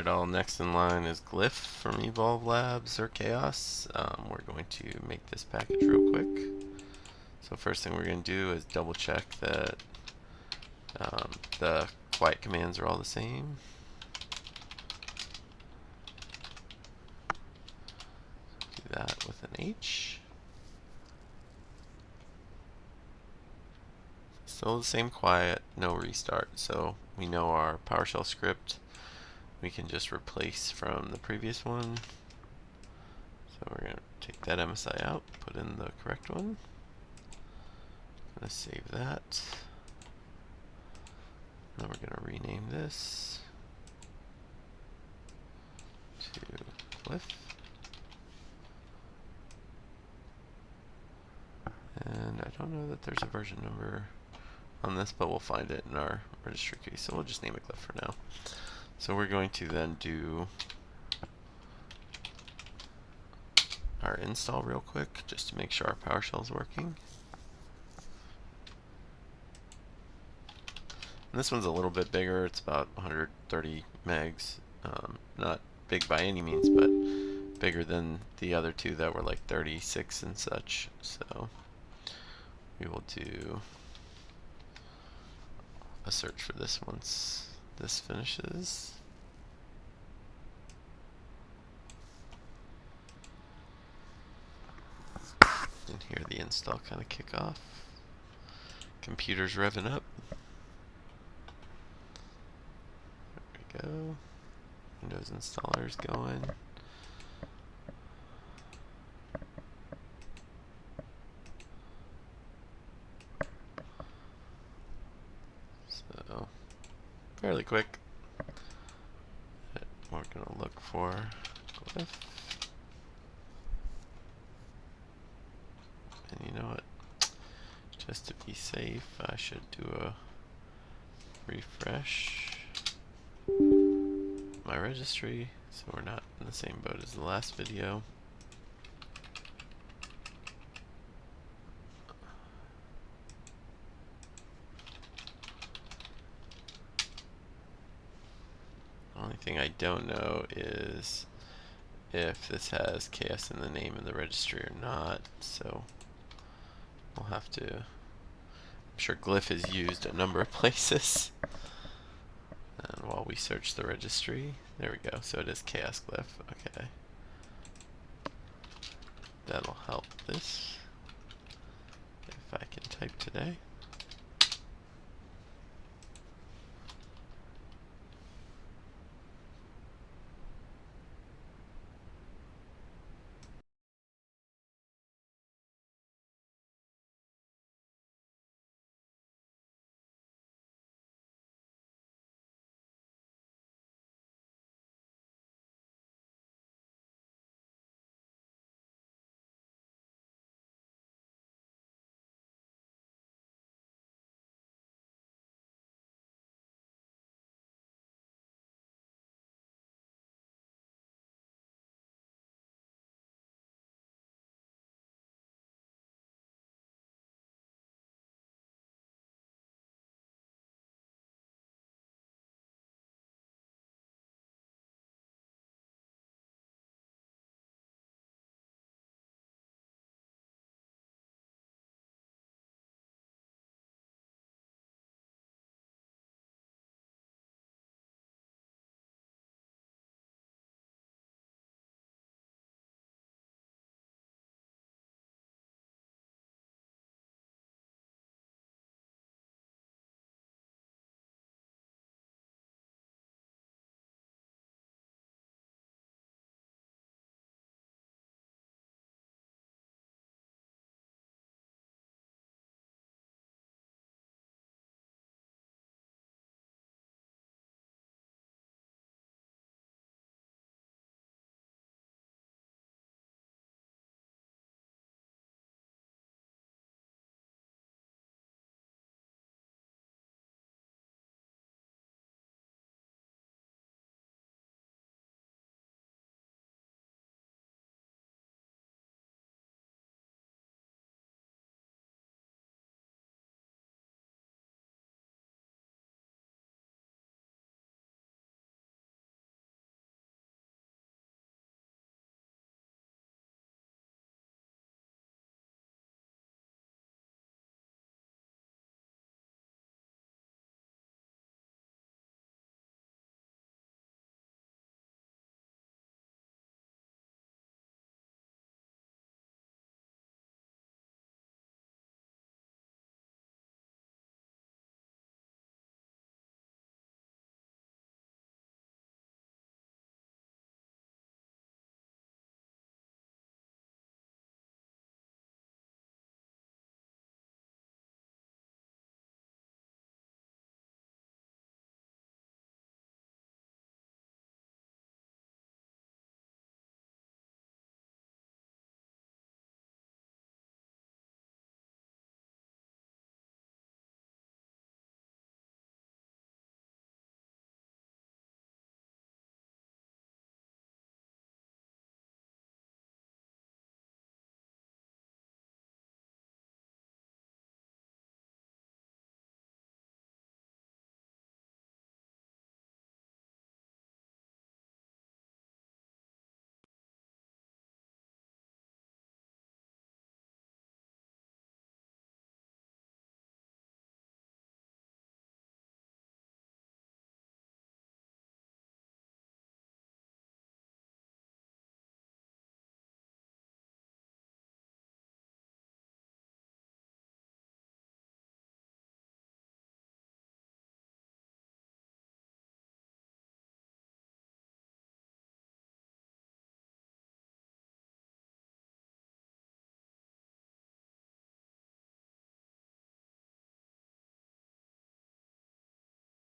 Alright, all next in line is Glyph from Evolve Labs or Chaos. We're going to make this package real quick. So first thing we're going to do is double check that the quiet commands are all the same. Do that with an H. Still the same quiet, no restart. So we know our PowerShell script we can just replace from the previous one. So we're going to take that MSI out, put in the correct one. I'm going to save that. Then we're going to rename this to Glyph. And I don't know that there's a version number on this, but we'll find it in our registry key. So we'll just name it Glyph for now. So we're going to then do our install real quick, just to make sure our PowerShell is working. And this one's a little bit bigger. It's about 130 megs. Not big by any means, but bigger than the other two that were like 36 and such. So we will do a search for this once this finishes. And hear the install kind of kick off. Computer's revving up. There we go. Windows installer's going. So, fairly quick. We're going to look for Glyph. And you know what? Just to be safe, I should do a refresh my registry so we're not in the same boat as the last video. The only thing I don't know is if this has KS in the name of the registry or not, so we'll have to. I'm sure Glyph is used a number of places. And while we search the registry, there we go. So it is Chaos Glyph. Okay. That'll help this if I can type today.